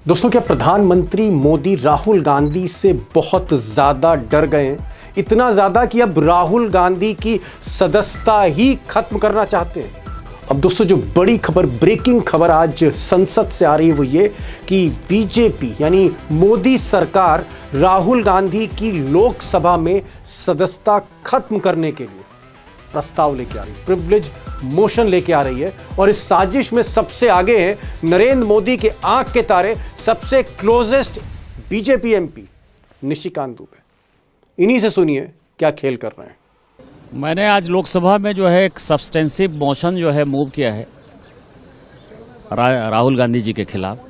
दोस्तों, क्या प्रधानमंत्री मोदी राहुल गांधी से बहुत ज़्यादा डर गए हैं? इतना ज़्यादा कि अब राहुल गांधी की सदस्यता ही खत्म करना चाहते हैं। अब दोस्तों, जो बड़ी खबर, ब्रेकिंग खबर आज संसद से आ रही है वो ये कि बीजेपी यानी मोदी सरकार राहुल गांधी की लोकसभा में सदस्यता खत्म करने के लिए प्रस्ताव लेके आ रही है, प्रिविलेज मोशन लेके आ रही है। और इस साजिश में सबसे आगे हैं नरेंद्र मोदी के आंख के तारे, सबसे closest BJP MP Nishikant Dubey. इन्हीं से सुनिए क्या खेल कर रहे हैं। मैंने आज लोकसभा में जो है एक सब्सटेंसिव मोशन जो है मूव किया है राहुल गांधी जी के खिलाफ।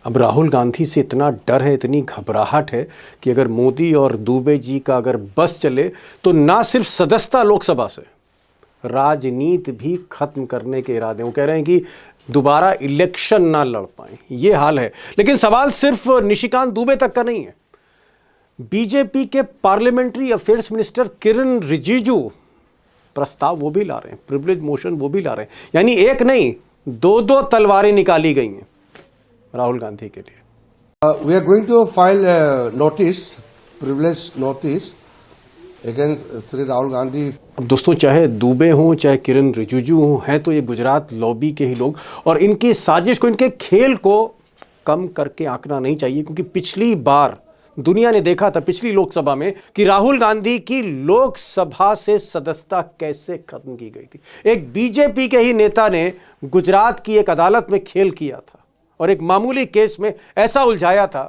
अब राहुल गांधी से इतना डर है, इतनी घबराहट है कि अगर मोदी और दुबे जी का अगर बस चले तो ना सिर्फ सदस्यता लोकसभा से, राजनीति भी खत्म करने के इरादे। वो कह रहे हैं कि दोबारा इलेक्शन ना लड़ पाए, ये हाल है। लेकिन सवाल सिर्फ निशिकांत दुबे तक का नहीं है। बीजेपी के पार्लियामेंट्री अफेयर्स मिनिस्टर किरण रिजिजू प्रस्ताव वो भी ला रहे हैं, प्रिविलेज मोशन वो भी ला रहे हैं। यानी एक नहीं, दो तलवारें निकाली गई हैं राहुल गांधी के लिए। We are going to file a notice, privilege notice against Shri Rahul Gandhi. दोस्तों, चाहे दुबे हों चाहे किरण रिजिजू हों, हैं तो ये गुजरात लॉबी के ही लोग। और इनकी साजिश को, इनके खेल को कम करके आंकना नहीं चाहिए, क्योंकि पिछली बार दुनिया ने देखा था पिछली लोकसभा में कि राहुल गांधी की लोकसभा से सदस्यता कैसे खत्म की गई थी। एक बीजेपी के ही नेता ने गुजरात की एक अदालत में खेल किया था और एक मामूली केस में ऐसा उलझाया था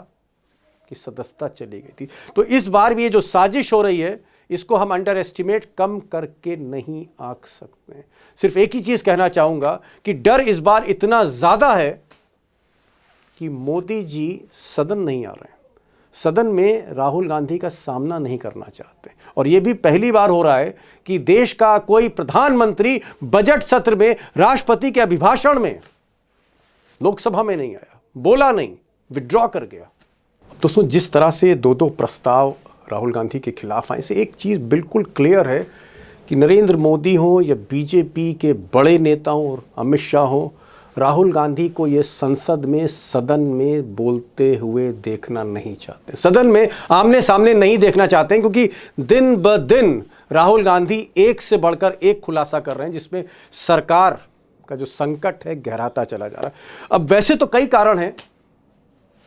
कि सदस्यता चली गई थी। तो इस बार भी ये जो साजिश हो रही है, इसको हम अंडर एस्टिमेट कम करके नहीं आंक सकते। सिर्फ एक ही चीज कहना चाहूंगा कि डर इस बार इतना ज्यादा है कि मोदी जी सदन नहीं आ रहे हैं, सदन में राहुल गांधी का सामना नहीं करना चाहते। और यह भी पहली बार हो रहा है कि देश का कोई प्रधानमंत्री बजट सत्र में राष्ट्रपति के अभिभाषण में लोकसभा में नहीं आया, बोला नहीं, विड्रॉ कर गया। दोस्तों, जिस तरह से दो प्रस्ताव राहुल गांधी के खिलाफ आए, से एक चीज बिल्कुल क्लियर है कि नरेंद्र मोदी हो या बीजेपी के बड़े नेता हो और अमित शाह हो, राहुल गांधी को ये संसद में, सदन में बोलते हुए देखना नहीं चाहते, सदन में आमने सामने नहीं देखना चाहते हैं। क्योंकि दिन ब दिन राहुल गांधी एक से बढ़कर एक खुलासा कर रहे हैं, जिसमें सरकार का जो संकट है गहराता चला जा रहा है। अब वैसे तो कई कारण हैं,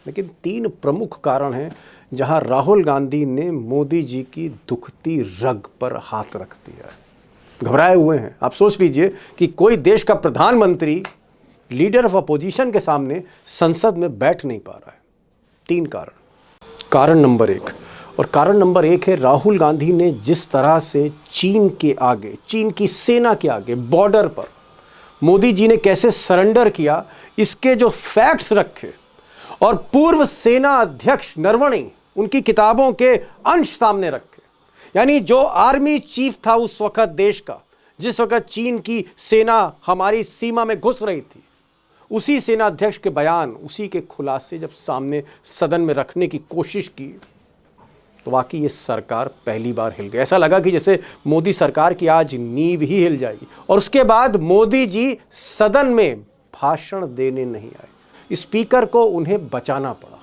लेकिन 3 प्रमुख कारण हैं जहां राहुल गांधी ने मोदी जी की दुखती रग पर हाथ रख दिया है, घबराए हुए हैं। आप सोच लीजिए कि कोई देश का प्रधानमंत्री लीडर ऑफ अपोजिशन के सामने संसद में बैठ नहीं पा रहा है। 3 कारण नंबर 1, और कारण नंबर 1 है राहुल गांधी ने जिस तरह से चीन के आगे, चीन की सेना के आगे, बॉर्डर पर मोदी जी ने कैसे सरेंडर किया, इसके जो फैक्ट्स रखे और पूर्व सेना अध्यक्ष नरवणे उनकी किताबों के अंश सामने रखे। यानी जो आर्मी चीफ था उस वक्त देश का, जिस वक्त चीन की सेना हमारी सीमा में घुस रही थी, उसी सेना अध्यक्ष के बयान, उसी के खुलासे जब सामने सदन में रखने की कोशिश की, तो वाकई ये सरकार पहली बार हिल गई। ऐसा लगा कि जैसे मोदी सरकार की आज नींव ही हिल जाएगी। और उसके बाद मोदी जी सदन में भाषण देने नहीं आए, स्पीकर को उन्हें बचाना पड़ा।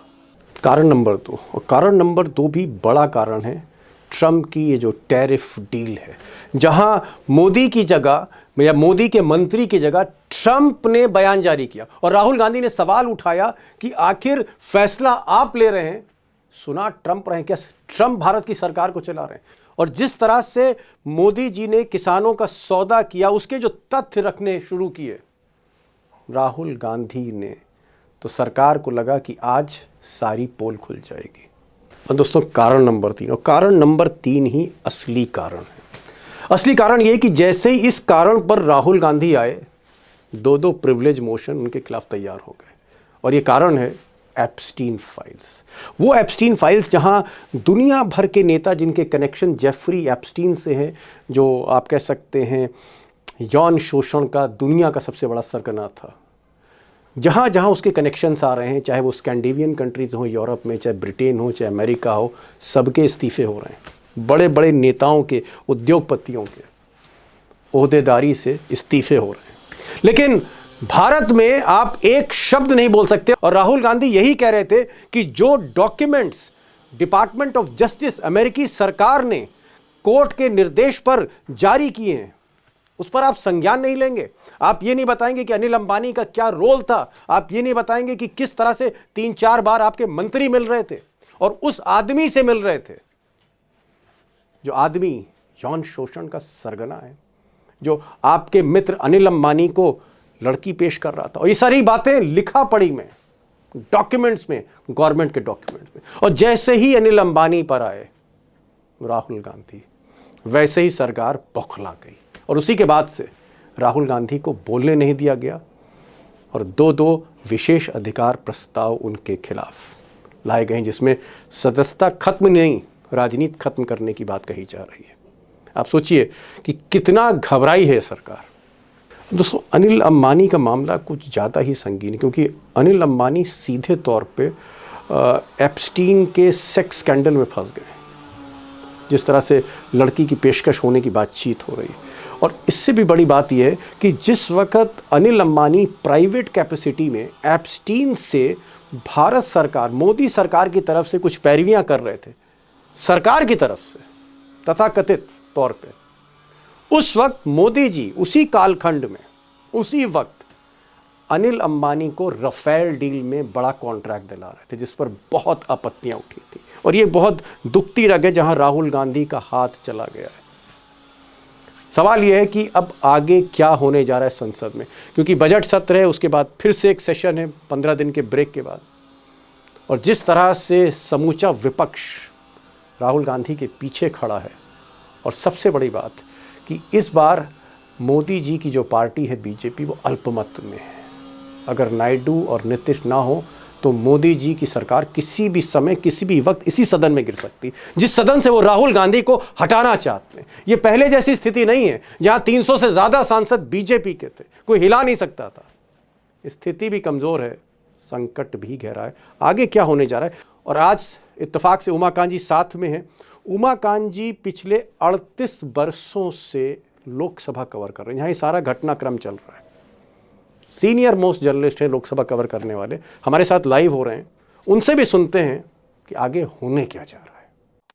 कारण नंबर 2, और कारण नंबर 2 भी बड़ा कारण है, ट्रंप की ये जो टैरिफ डील है, जहां मोदी की जगह या मोदी के मंत्री की जगह ट्रंप ने बयान जारी किया और राहुल गांधी ने सवाल उठाया कि आखिर फैसला आप ले रहे हैं, सुना ट्रंप रहे हैं, क्या ट्रंप भारत की सरकार को चला रहे हैं? और जिस तरह से मोदी जी ने किसानों का सौदा किया, उसके जो तथ्य रखने शुरू किए राहुल गांधी ने, तो सरकार को लगा कि आज सारी पोल खुल जाएगी। और दोस्तों, कारण नंबर 3, और कारण नंबर 3 ही असली कारण है। असली कारण यह कि जैसे ही इस कारण पर राहुल गांधी आए, 2 प्रिविलेज मोशन उनके खिलाफ तैयार हो गए। और ये कारण है एप्स्टीन फाइल्स। वो एप्स्टीन फाइल्स जहां दुनिया भर के नेता जिनके कनेक्शन जेफरी एप्स्टीन से हैं, जो आप कह सकते हैं यौन शोषण का दुनिया का सबसे बड़ा सरगना था, जहाँ जहाँ उसके कनेक्शंस आ रहे हैं, चाहे वो स्कैंडिनेवियन कंट्रीज हो, यूरोप में, चाहे ब्रिटेन हो, चाहे अमेरिका हो, सबके इस्तीफे हो रहे हैं। बड़े बड़े नेताओं के, उद्योगपतियों के ओहदेदारी से इस्तीफे हो रहे हैं। लेकिन भारत में आप एक शब्द नहीं बोल सकते। और राहुल गांधी यही कह रहे थे कि जो डॉक्यूमेंट्स डिपार्टमेंट ऑफ जस्टिस अमेरिकी सरकार ने कोर्ट के निर्देश पर जारी किए हैं उस पर आप संज्ञान नहीं लेंगे। आप ये नहीं बताएंगे कि अनिल अंबानी का क्या रोल था। आप ये नहीं बताएंगे कि किस तरह से 3-4 बार आपके मंत्री मिल रहे थे और उस आदमी से मिल रहे थे जो आदमी यौन शोषण का सरगना है, जो आपके मित्र अनिल अंबानी को लड़की पेश कर रहा था। और ये सारी बातें लिखा पढ़ी में, डॉक्यूमेंट्स में, गवर्नमेंट के डॉक्यूमेंट्स में। और जैसे ही अनिल अंबानी पर आए राहुल गांधी, वैसे ही सरकार बौखला गई और उसी के बाद से राहुल गांधी को बोलने नहीं दिया गया और 2 विशेष अधिकार प्रस्ताव उनके खिलाफ लाए गए जिसमें सदस्यता खत्म नहीं, राजनीति खत्म करने की बात कही जा रही है। आप सोचिए कि कितना घबराई है सरकार। दोस्तों, अनिल अंबानी का मामला कुछ ज़्यादा ही संगीन है क्योंकि अनिल अंबानी सीधे तौर पे एप्स्टीन के सेक्स स्कैंडल में फंस गए। जिस तरह से लड़की की पेशकश होने की बातचीत हो रही है, और इससे भी बड़ी बात यह है कि जिस वक्त अनिल अंबानी प्राइवेट कैपेसिटी में एप्स्टीन से भारत सरकार, मोदी सरकार की तरफ से कुछ पैरवियां कर रहे थे, सरकार की तरफ से तथाकथित तौर पे, उस वक्त मोदी जी उसी कालखंड में, उसी वक्त अनिल अंबानी को राफेल डील में बड़ा कॉन्ट्रैक्ट दिला रहे थे जिस पर बहुत आपत्तियां उठी थी। और ये बहुत दुखती रग है जहां राहुल गांधी का हाथ चला गया है। सवाल यह है कि अब आगे क्या होने जा रहा है संसद में, क्योंकि बजट सत्र है, उसके बाद फिर से एक सेशन है 15 दिन के ब्रेक के बाद। और जिस तरह से समूचा विपक्ष राहुल गांधी के पीछे खड़ा है, और सबसे बड़ी बात कि इस बार मोदी जी की जो पार्टी है बीजेपी, वो अल्पमत में है। अगर नायडू और नीतीश ना हो तो मोदी जी की सरकार किसी भी समय, किसी भी वक्त इसी सदन में गिर सकती, जिस सदन से वो राहुल गांधी को हटाना चाहते हैं। ये पहले जैसी स्थिति नहीं है जहां 300 से ज्यादा सांसद बीजेपी के थे, कोई हिला नहीं सकता था। स्थिति भी कमजोर है, संकट भी गहरा है। आगे क्या होने जा रहा है। और आज इत्तेफाक से उमाकांत जी साथ में हैं। उमाकांत जी पिछले 38 वर्षों से लोकसभा कवर कर रहे हैं, यहाँ ये सारा घटनाक्रम चल रहा है। सीनियर मोस्ट जर्नलिस्ट हैं लोकसभा कवर करने वाले, हमारे साथ लाइव हो रहे हैं। उनसे भी सुनते हैं कि आगे होने क्या जा रहा है।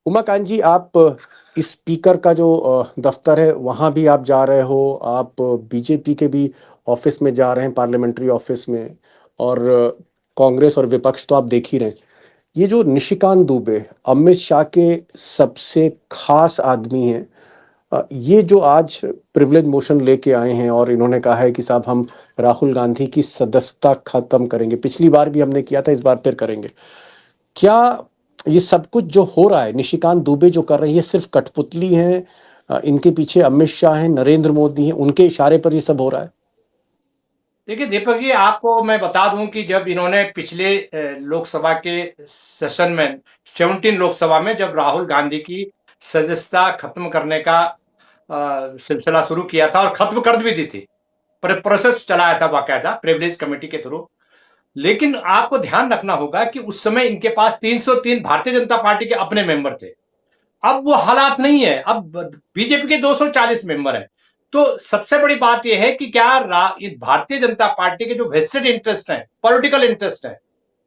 उमाकांत जी, आप इस स्पीकर का जो दफ्तर है वहाँ भी आप जा रहे हो, आप बीजेपी के भी ऑफिस में जा रहे हैं, पार्लियामेंट्री ऑफिस में, और कांग्रेस और विपक्ष तो आप देख ही रहे हैं। ये जो निशिकांत दुबे, अमित शाह के सबसे खास आदमी हैं, ये जो आज प्रिविलेज मोशन लेके आए हैं और इन्होंने कहा है कि साहब हम राहुल गांधी की सदस्यता खत्म करेंगे, पिछली बार भी हमने किया था, इस बार फिर करेंगे। क्या ये सब कुछ जो हो रहा है, निशिकांत दुबे जो कर रहे हैं, ये सिर्फ कठपुतली है? इनके पीछे अमित शाह हैं, नरेंद्र मोदी हैं, उनके इशारे पर ये सब हो रहा है? देखिए दीपक जी, आपको मैं बता दूं कि जब इन्होंने पिछले लोकसभा के सेशन में 17 लोकसभा में जब राहुल गांधी की सदस्यता खत्म करने का सिलसिला शुरू किया था और खत्म कर भी दी थी, प्रोसेस चलाया था बाकायदा प्रिविलेज कमेटी के थ्रू। लेकिन आपको ध्यान रखना होगा कि उस समय इनके पास 303 भारतीय जनता पार्टी के अपने मेंबर थे। अब वो हालात नहीं है, अब बीजेपी के 240 मेंबर है। तो सबसे बड़ी बात यह है कि क्या भारतीय जनता पार्टी के जो वेस्टेड इंटरेस्ट है, पॉलिटिकल इंटरेस्ट है,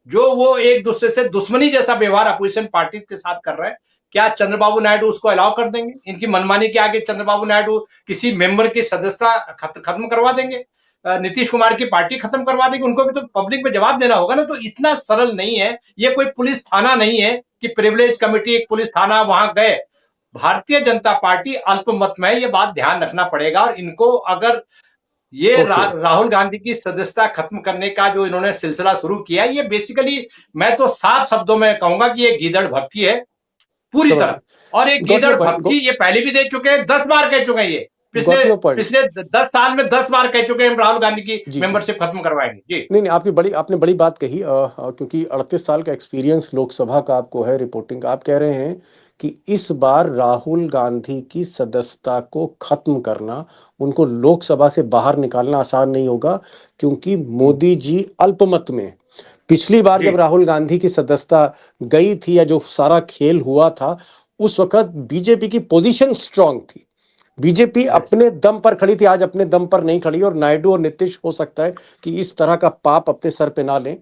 जो वो एक दूसरे से दुश्मनी जैसा व्यवहार अपोजिशन पार्टी के साथ कर रहे हैं, क्या चंद्रबाबू नायडू उसको अलाउ कर देंगे? इनकी मनमानी के आगे चंद्रबाबू नायडू किसी मेंबर की सदस्यता खत्म करवा देंगे? नीतीश कुमार की पार्टी खत्म करवा देंगे? उनको भी तो पब्लिक में जवाब देना होगा ना। तो इतना सरल नहीं है, ये कोई पुलिस थाना नहीं है कि प्रिविलेज कमेटी एक पुलिस थाना वहां गए। भारतीय जनता पार्टी अल्पमत में है, ये बात ध्यान रखना पड़ेगा। और इनको अगर ये राहुल गांधी की सदस्यता खत्म करने का जो इन्होंने सिलसिला शुरू किया, ये बेसिकली मैं तो साफ शब्दों में कहूंगा कि ये गीदड़ भभकी है पूरी तरह। और एक गीदड़ भभकी ये पहले भी दे चुके हैं, 10 बार कह चुके हैं। ये पिछले 10 साल में 10 बार कह चुके हैं राहुल गांधी की मेंबरशिप खत्म करवाएंगे। जी नहीं, आपने बड़ी बात कही, क्योंकि 38 साल का एक्सपीरियंस लोकसभा का आपको है, रिपोर्टिंग का। आप कह रहे हैं कि इस बार राहुल गांधी की सदस्यता को खत्म करना, उनको लोकसभा से बाहर निकालना आसान नहीं होगा, क्योंकि मोदी जी अल्पमत में। पिछली बार जब राहुल गांधी की सदस्यता गई थी, या जो सारा खेल हुआ था, उस वक्त बीजेपी की पोजीशन स्ट्रांग थी। बीजेपी अपने दम पर खड़ी थी, आज अपने दम पर नहीं खड़ी, और नायडू और नीतीश हो सकता है कि इस तरह का पाप अपने सर पे ना लें।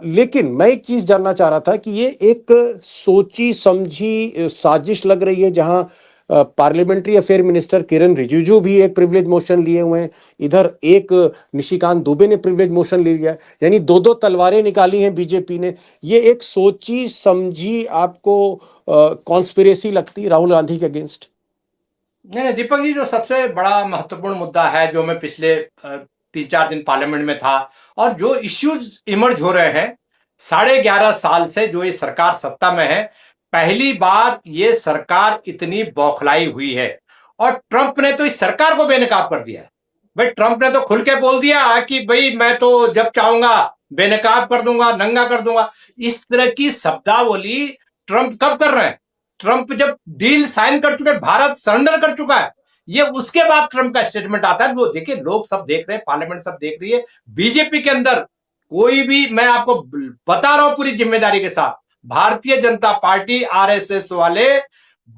लेकिन मैं एक चीज जानना चाह रहा था कि ये एक सोची समझी साजिश लग रही है, जहां पार्लियामेंट्री अफेयर मिनिस्टर किरण रिजिजू भी एक प्रिविलेज मोशन लिए हुए हैं, इधर एक निशिकांत दुबे ने प्रिविलेज मोशन ले लिया है, यानी दो दो तलवारें निकाली हैं बीजेपी ने। ये एक सोची समझी आपको कॉन्स्पिरेसी लगती है राहुल गांधी के अगेंस्ट? नहीं नहीं दीपक जी, जो सबसे बड़ा महत्वपूर्ण मुद्दा है, जो मैं पिछले 3-4 दिन पार्लियामेंट में था, और जो इश्यूज इमर्ज हो रहे हैं 11.5 साल से जो ये सरकार सत्ता में है, पहली बार ये सरकार इतनी बौखलाई हुई है। और ट्रंप ने तो इस सरकार को बेनकाब कर दिया है। भाई ट्रंप ने तो खुल के बोल दिया कि भाई मैं तो जब चाहूंगा बेनकाब कर दूंगा, नंगा कर दूंगा। इस तरह की शब्दावली ट्रंप कब कर रहे हैं? ट्रंप जब डील साइन कर चुके, भारत सरेंडर कर चुका है, ये उसके बाद ट्रंप का स्टेटमेंट आता है। वो देखिए, लोग सब देख रहे हैं, पार्लियामेंट सब देख रही है, बीजेपी के अंदर कोई भी, मैं आपको बता रहा हूं पूरी जिम्मेदारी के साथ, भारतीय जनता पार्टी आरएसएस वाले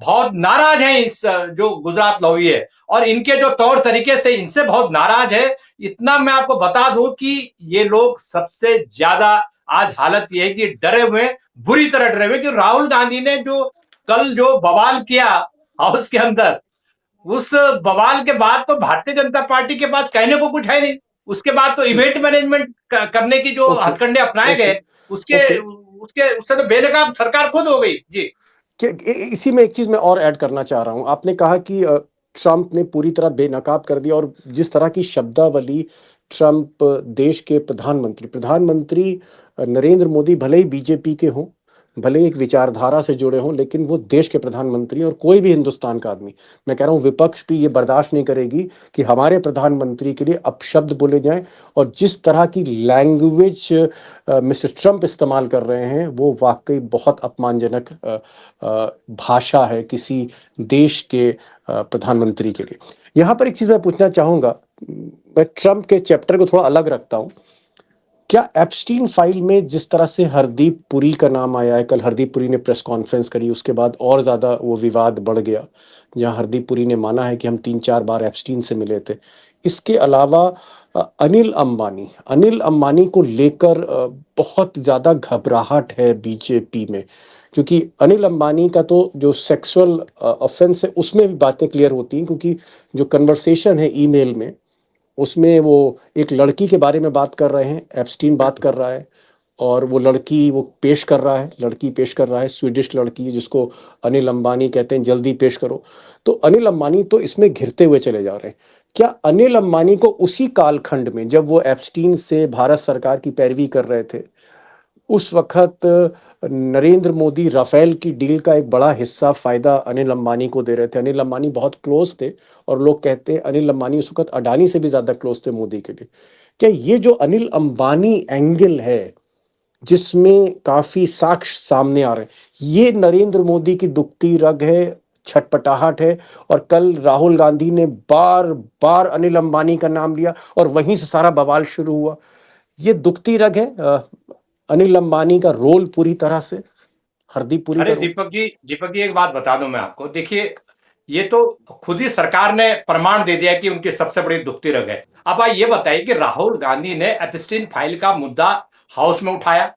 बहुत नाराज हैं इस जो गुजरात लॉबी है, और इनके जो तौर तरीके से इनसे बहुत नाराज है। इतना मैं आपको बता दूं कि ये लोग सबसे ज्यादा आज हालत ये है कि डरे हुए, बुरी तरह डरे हुए, कि राहुल गांधी ने जो कल जो बवाल किया हाउस के अंदर, उस बवाल के बाद तो भारतीय जनता पार्टी के पास कहने को कुछ है नहीं। उसके बाद तो इवेंट मैनेजमेंट करने की जो ओके, हथकंडे अपनाए ओके, गए, उसके ओके। उसके उससे तो बेनकाब सरकार खुद हो गई जी। इसी में एक चीज मैं और ऐड करना चाह रहा हूं। आपने कहा कि ट्रंप ने पूरी तरह बेनकाब कर दिया, और जिस तरह की शब्दावली ट्रंप देश के प्रधानमंत्री प्रधानमंत्री नरेंद्र मोदी भले ही बीजेपी के हों, भले ही एक विचारधारा से जुड़े हों, लेकिन वो देश के प्रधानमंत्री, और कोई भी हिंदुस्तान का आदमी, मैं कह रहा हूं विपक्ष भी ये बर्दाश्त नहीं करेगी कि हमारे प्रधानमंत्री के लिए अपशब्द बोले जाएं। और जिस तरह की लैंग्वेज मिस्टर ट्रंप इस्तेमाल कर रहे हैं, वो वाकई बहुत अपमानजनक भाषा है किसी देश के प्रधानमंत्री के लिए। यहां पर एक चीज मैं पूछना चाहूंगा, मैं ट्रंप के चैप्टर को थोड़ा अलग रखता हूं। क्या एप्स्टीन फाइल में जिस तरह से हरदीप पुरी का नाम आया है, कल हरदीप पुरी ने प्रेस कॉन्फ्रेंस करी, उसके बाद और ज्यादा वो विवाद बढ़ गया, जहां हरदीप पुरी ने माना है कि हम 3-4 बार एप्स्टीन से मिले थे। इसके अलावा अनिल अंबानी को लेकर बहुत ज्यादा घबराहट है बीजेपी में, क्योंकि अनिल अंबानी का तो जो सेक्सुअल ऑफेंस है उसमें भी बातें क्लियर होती हैं, क्योंकि जो कन्वर्सेशन है ईमेल में, उसमें वो एक लड़की के बारे में बात कर रहे हैं, एप्स्टीन बात कर रहा है, और वो लड़की वो पेश कर रहा है, लड़की पेश कर रहा है, स्वीडिश लड़की जिसको अनिल अंबानी कहते हैं, जल्दी पेश करो। तो अनिल अंबानी तो इसमें घिरते हुए चले जा रहे हैं। क्या अनिल अंबानी को उसी कालखंड में, जब वो एप्स्टीन से भारत सरकार की पैरवी कर रहे थे, उस वक्त नरेंद्र मोदी राफेल की डील का एक बड़ा हिस्सा फायदा अनिल अंबानी को दे रहे थे? अनिल अंबानी बहुत क्लोज थे, और लोग कहते हैं अनिल अंबानी उस वक्त अडानी से भी ज्यादा क्लोज थे मोदी के लिए। क्या ये जो अनिल अंबानी एंगल है, जिसमें काफी साक्ष्य सामने आ रहे हैं, ये नरेंद्र मोदी की दुखती रग है, छटपटाहट है? और कल राहुल गांधी ने बार बार अनिल अंबानी का नाम लिया, और वहीं से सारा बवाल शुरू हुआ। ये दुखती रग है अनिल अंबानी का रोल पूरी तरह से, हरदीप पुरी का अरे रोल? दीपक जी एक बात बता दूं मैं आपको, देखिए, ये तो खुद ही सरकार ने प्रमाण दे दिया कि उनकी सबसे बड़ी दुखती रग है। अब आप ये बताइए कि राहुल गांधी ने एप्स्टीन फाइल का मुद्दा हाउस में उठाया,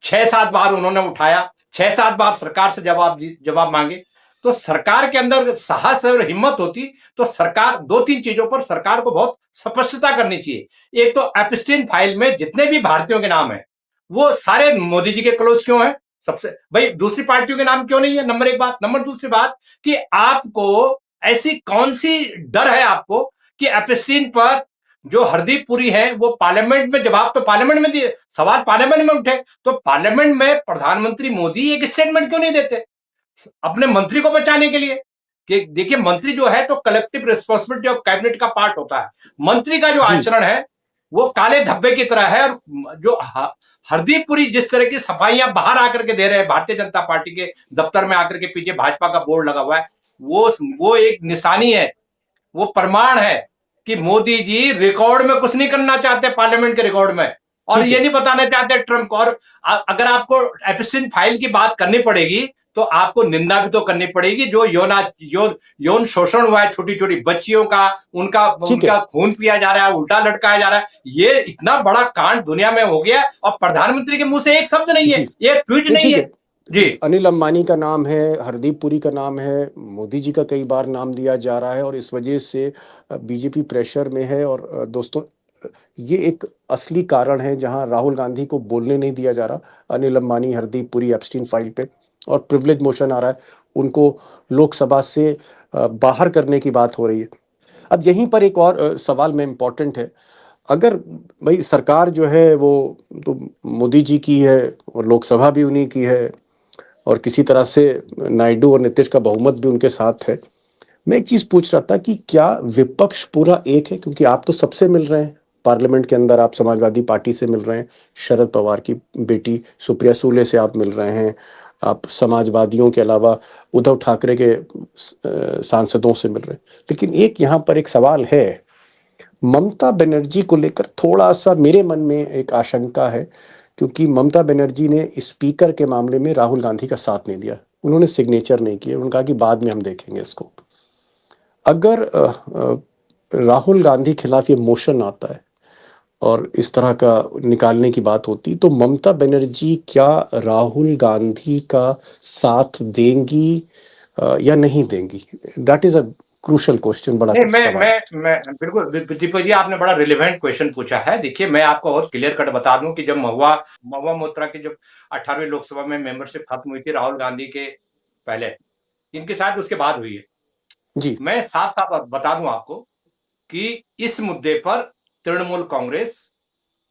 6-7 बार उन्होंने उठाया, 6-7 बार सरकार से जवाब मांगे। तो सरकार के अंदर साहस और हिम्मत होती तो सरकार 2-3 चीजों पर सरकार को बहुत स्पष्टता करनी चाहिए। एक तो एप्स्टीन फाइल में जितने भी भारतीयों के नाम है, वो सारे मोदी जी के क्लोज क्यों है? सबसे भाई दूसरी पार्टियों के नाम क्यों नहीं है? नंबर एक बात। नंबर दूसरी बात कि आपको ऐसी कौन सी डर है आपको कि एप्स्टीन पर जो हरदीप पुरी है वो पार्लियामेंट में जवाब तो पार्लियामेंट में दिए, सवाल पार्लियामेंट में उठे, तो पार्लियामेंट में प्रधानमंत्री मोदी एक स्टेटमेंट क्यों नहीं देते अपने मंत्री को बचाने के लिए? कि देखिए, मंत्री जो है तो कलेक्टिव रिस्पॉन्सिबिलिटी ऑफ कैबिनेट का पार्ट होता है। मंत्री का जो जी। आचरण है वो काले धब्बे की तरह है। और जो हरदीप पुरी जिस तरह की सफाइयां बाहर आकर के दे रहे हैं, भारतीय जनता पार्टी के दफ्तर में आकर के, पीछे भाजपा का बोर्ड लगा हुआ है, वो एक निशानी है, वो प्रमाण है कि मोदी जी रिकॉर्ड में कुछ नहीं करना चाहते पार्लियामेंट के रिकॉर्ड में। और ठीक ये है। नहीं बताना चाहते ट्रम्प को। और अगर आपको एप्स्टीन फाइल की बात करनी पड़ेगी तो आपको निंदा भी तो करनी पड़ेगी। जो यौन शोषण हुआ है छोटी छोटी बच्चियों का, उनका ठीक है। उनका खून पिया जा रहा है, उल्टा लटकाया जा रहा है, ये इतना बड़ा कांड दुनिया में हो गया और प्रधानमंत्री के मुंह से एक शब्द नहीं है, जी। एक ट्वीट नहीं, नहीं ठीक है। है। जी अनिल अंबानी का नाम है, हरदीप पुरी का नाम है, मोदी जी का कई बार नाम दिया जा रहा है और इस वजह से बीजेपी प्रेशर में है। और दोस्तों, ये एक असली कारण है जहां राहुल गांधी को बोलने नहीं दिया जा रहा। अनिल अंबानी, हरदीप पुरी एप्स्टीन फाइल पे और प्रिविलेज मोशन आ रहा है, उनको लोकसभा से बाहर करने की बात हो रही है। अब यहीं पर एक और सवाल में इम्पोर्टेंट है। अगर भाई सरकार जो है वो तो मोदी जी की है और लोकसभा भी उन्हीं की है और किसी तरह से नायडू और नीतीश का बहुमत भी उनके साथ है। मैं एक चीज पूछ रहा था कि क्या विपक्ष पूरा एक है? क्योंकि आप तो सबसे मिल रहे हैं पार्लियामेंट के अंदर, आप समाजवादी पार्टी से मिल रहे हैं, शरद पवार की बेटी सुप्रिया सूले से आप मिल रहे हैं, आप समाजवादियों के अलावा उद्धव ठाकरे के सांसदों से मिल रहे हैं। लेकिन एक यहाँ पर एक सवाल है, ममता बनर्जी को लेकर थोड़ा सा मेरे मन में एक आशंका है, क्योंकि ममता बनर्जी ने स्पीकर के मामले में राहुल गांधी का साथ नहीं दिया, उन्होंने सिग्नेचर नहीं किया, उन्होंने कहा कि बाद में हम देखेंगे इसको। अगर राहुल गांधी खिलाफ ये मोशन आता है और इस तरह का निकालने की बात होती, तो ममता बनर्जी क्या राहुल गांधी का साथ देंगी या नहीं देंगी? That is a crucial question, बड़ा नहीं, सवाल है। मैं बिल्कुल दीपक जी, आपने बड़ा रिलेवेंट क्वेश्चन पूछा है। देखिए, मैं आपको बहुत क्लियर कट बता दूं कि जब महुआ महुआ मोइत्रा की जब 18वीं लोकसभा में मेंबरशिप खत्म हुई थी राहुल गांधी के पहले, इनके साथ उसके बाद हुई है। जी। मैं साफ साफ बता दूं आपको कि इस मुद्दे पर तृणमूल कांग्रेस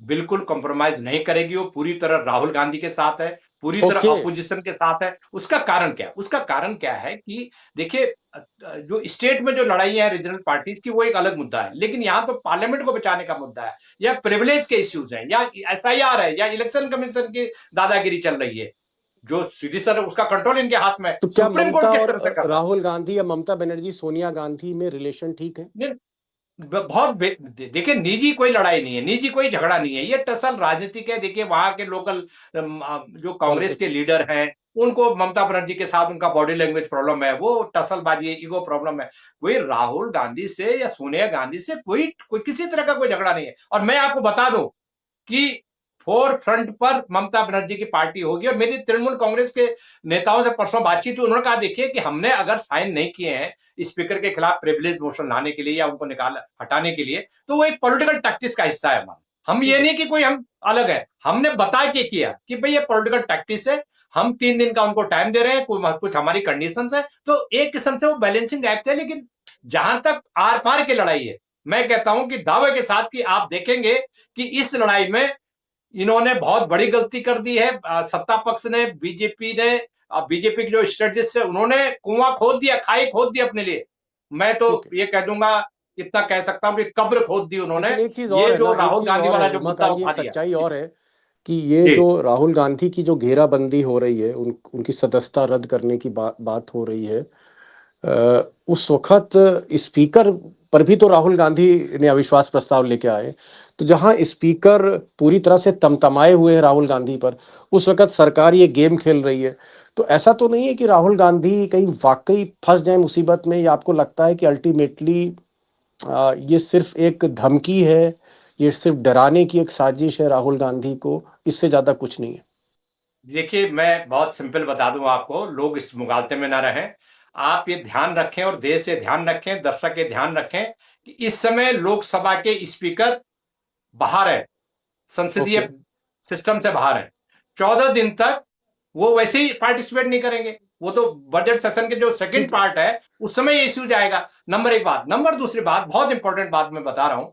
बिल्कुल कॉम्प्रोमाइज नहीं करेगी। वो पूरी तरह राहुल गांधी के साथ है, पूरी तरह ओके। अपोजिशन के साथ है। उसका कारण क्या है? उसका कारण क्या है कि देखिए, जो स्टेट में जो लड़ाई है रीजनल पार्टीज की, वो एक अलग मुद्दा है, लेकिन यहाँ तो पार्लियामेंट को बचाने का मुद्दा है, या प्रिविलेज के इश्यूज हैं, या एसआईआर है, या इलेक्शन कमीशन की दादागिरी चल रही है, जो सीधी सर उसका कंट्रोल इनके हाथ में है। तो क्या सुप्रीम कोर्ट ममता किस और तरह से कर रहा राहुल गांधी या ममता बनर्जी सोनिया गांधी में रिलेशन ठीक है? है? बहुत देखिए, निजी कोई लड़ाई नहीं है, निजी कोई झगड़ा नहीं है, ये टसल राजनीतिक है। देखिए, वहां के लोकल जो कांग्रेस के पॉलिटिक्स। लीडर हैं, उनको ममता बनर्जी के साथ उनका बॉडी लैंग्वेज प्रॉब्लम है, वो टसलबाजी है, ईगो प्रॉब्लम है। कोई राहुल गांधी से या सोनिया गांधी से कोई कोई किसी तरह का कोई झगड़ा नहीं है। और मैं आपको बता दूं कि फोर फ्रंट पर ममता बनर्जी की पार्टी होगी। और मेरी तृणमूल कांग्रेस के नेताओं से परसों बातचीत हुई, उन्होंने कहा देखिए कि हमने अगर साइन नहीं किए हैं स्पीकर के खिलाफ प्रिविलेज मोशन लाने के लिए या उनको निकाल हटाने के लिए, तो वो एक पॉलिटिकल टैक्टिस का हिस्सा है हमारा। हम ठीक ये है। नहीं कि कोई हम अलग है, हमने बता के किया कि भाई ये पॉलिटिकल टैक्टिस है, हम 3 दिन का उनको टाइम दे रहे हैं, कुछ हमारी कंडीशन है। तो एक किस्म से वो बैलेंसिंग एक्ट है। लेकिन जहां तक आर पार की लड़ाई है, मैं कहता हूं कि दावे के साथ कि आप देखेंगे कि इस लड़ाई में इन्होंने बहुत बड़ी गलती कर दी है। सत्ता पक्ष ने, बीजेपी की जो स्ट्रेटजिस्ट है, उन्होंने कुआं खोद दिया, खाई खोद दी अपने लिए। मैं तो ठीक है। ये कह दूंगा, इतना कह सकता हूं कि कब्र खोद दी उन्होंने। लेकिन एक चीज और ये है जो ना, एक राहुल चीज गांधी और वाला है जो मुद्दा उमाकांत जी, एक उठा दिया। सच्चाई जी और है कि ये जी जो राहुल गांधी की जो घेराबंदी हो रही है, उनकी सदस्यता रद्द करने की बात हो रही है, उस वक्त स्पीकर पर भी तो राहुल गांधी ने अविश्वास प्रस्ताव लेके आए। तो जहां स्पीकर पूरी तरह से तमतमाए हुए हैं राहुल गांधी पर, उस वक्त सरकार ये गेम खेल रही है। तो ऐसा तो नहीं है कि राहुल गांधी कहीं वाकई फंस जाए मुसीबत में, या आपको लगता है कि अल्टीमेटली ये सिर्फ एक धमकी है, ये सिर्फ डराने की एक साजिश है राहुल गांधी को, इससे ज्यादा कुछ नहीं है? देखिए, मैं बहुत सिंपल बता दूं आपको, लोग इस मुगालते में ना रहें। आप ये ध्यान रखें और देश ये ध्यान रखें, दर्शक ये ध्यान रखें कि इस समय लोकसभा के स्पीकर बाहर है, संसदीय ओके। सिस्टम से बाहर है। 14 दिन तक वो वैसे ही पार्टिसिपेट नहीं करेंगे। वो तो बजट सेशन के जो सेकंड ठीक है। पार्ट है, उस समय ये इश्यू जाएगा। नंबर एक बात। नंबर दूसरी बात, बहुत इंपॉर्टेंट बात मैं बता रहा हूं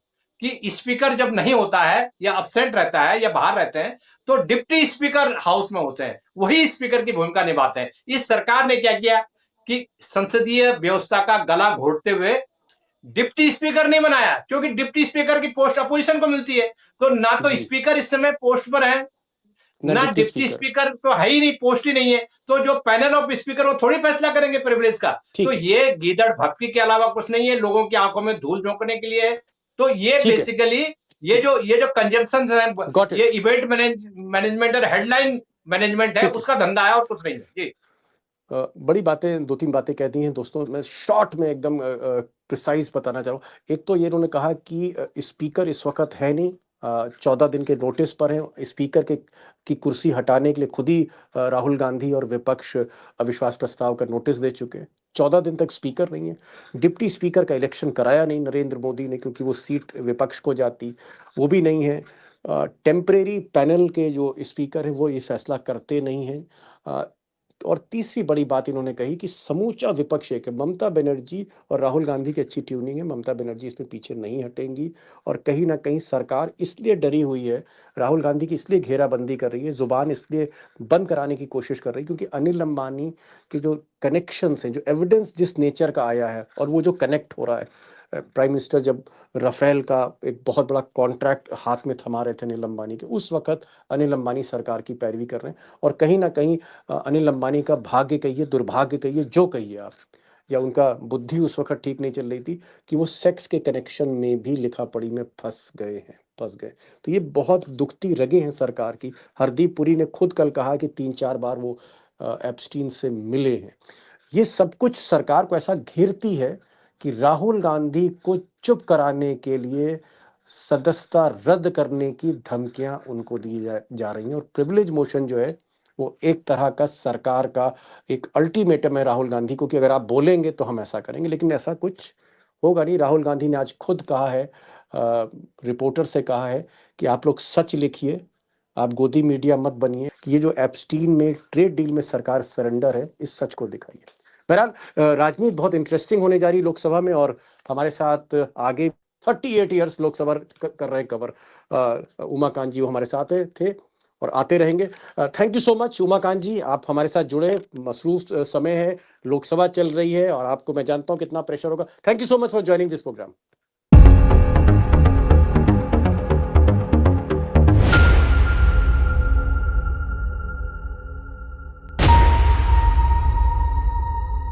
कि स्पीकर जब नहीं होता है या अब्सेंट रहता है या बाहर रहते हैं, तो डिप्टी स्पीकर हाउस में होते हैं, वही स्पीकर की भूमिका निभाते हैं। इस सरकार ने क्या किया कि संसदीय व्यवस्था का गला घोटते हुए डिप्टी स्पीकर नहीं बनाया, क्योंकि डिप्टी स्पीकर की पोस्ट अपोजिशन को मिलती है। तो ना तो जी। स्पीकर इस समय पोस्ट पर है, ना ना डिप्टी डिप्टी स्पीकर। स्पीकर तो है ही नहीं, पोस्ट ही नहीं है। तो जो पैनल ऑफ स्पीकर वो थोड़ी फैसला करेंगे प्रिविलेज का। तो ठीक है। ये गीदड़ भक्ति के अलावा कुछ नहीं है, लोगों की आंखों में धूल झोंकने के लिए है। तो ये ठीक है। बेसिकली ये जो कंजम्पशन है, Got it. ये इवेंट मैनेजमेंट और हेडलाइन मैनेजमेंट है, ठीक है। उसका धंधा है और कुछ नहीं है जी। बड़ी बातें, 2-3 बातें कह दी हैं दोस्तों। मैं शॉर्ट में एकदम प्रिसाइज़ बताना चाह रहा हूँ। एक तो ये इन्होंने कहा कि स्पीकर इस वक़्त है नहीं, 14 दिन के नोटिस पर हैं। स्पीकर की कुर्सी हटाने के लिए खुद ही राहुल गांधी और विपक्ष अविश्वास प्रस्ताव का नोटिस दे चुके हैं। 14 दिन तक स्पीकर नहीं है। डिप्टी स्पीकर का इलेक्शन कराया नहीं नरेंद्र मोदी ने, क्योंकि वो सीट विपक्ष को जाती, वो भी नहीं है। टेम्परेरी पैनल के जो स्पीकर हैं वो ये फैसला करते नहीं हैं। अ, और तीसरी बड़ी बात इन्होंने कही कि समूचा विपक्ष एक है। ममता बनर्जी और राहुल गांधी की अच्छी ट्यूनिंग है, ममता बनर्जी इसमें पीछे नहीं हटेंगी। और कहीं ना कहीं सरकार इसलिए डरी हुई है, राहुल गांधी की इसलिए घेराबंदी कर रही है, जुबान इसलिए बंद कराने की कोशिश कर रही है, क्योंकि अनिल अंबानी के जो कनेक्शंस हैं, जो एविडेंस जिस नेचर का आया है और वो जो कनेक्ट हो रहा है, प्राइम मिनिस्टर जब राफेल का एक बहुत बड़ा कॉन्ट्रैक्ट हाथ में थमा रहे थे अनिल अंबानी के, उस वक्त अनिल अंबानी सरकार की पैरवी कर रहे हैं। और कहीं ना कहीं अनिल अंबानी का भाग्य कहिए, दुर्भाग्य कहिए, जो कहिए आप, या उनका बुद्धि उस वक्त ठीक नहीं चल रही थी कि वो सेक्स के कनेक्शन में भी लिखा पढ़ी में फंस गए। तो ये बहुत दुखती रगे हैं सरकार की। हरदीप पुरी ने खुद कल कहा कि 3-4 बार वो एप्स्टीन से मिले हैं। ये सब कुछ सरकार को ऐसा घेरती है कि राहुल गांधी को चुप कराने के लिए सदस्यता रद्द करने की धमकियां उनको दी जा रही हैं। और प्रिविलेज मोशन जो है वो एक तरह का सरकार का एक अल्टीमेटम है राहुल गांधी को, कि अगर आप बोलेंगे तो हम ऐसा करेंगे। लेकिन ऐसा कुछ होगा नहीं। राहुल गांधी ने आज खुद कहा है, रिपोर्टर से कहा है कि आप लोग सच लिखिए, आप गोदी मीडिया मत बनिए, कि ये जो एप्स्टीन में ट्रेड डील में सरकार सरेंडर है, इस सच को दिखाइए। बहरहाल राजनीति बहुत इंटरेस्टिंग होने जा रही है लोकसभा में, और हमारे साथ आगे 38 ईयर्स लोकसभा कर रहे हैं कवर उमाकांत जी, वो हमारे साथ थे और आते रहेंगे। Thank you so much Umakant ji, आप हमारे साथ जुड़े। मसरूफ समय है, लोकसभा चल रही है और आपको मैं जानता हूं कितना प्रेशर होगा। Thank you so much for joining this programme.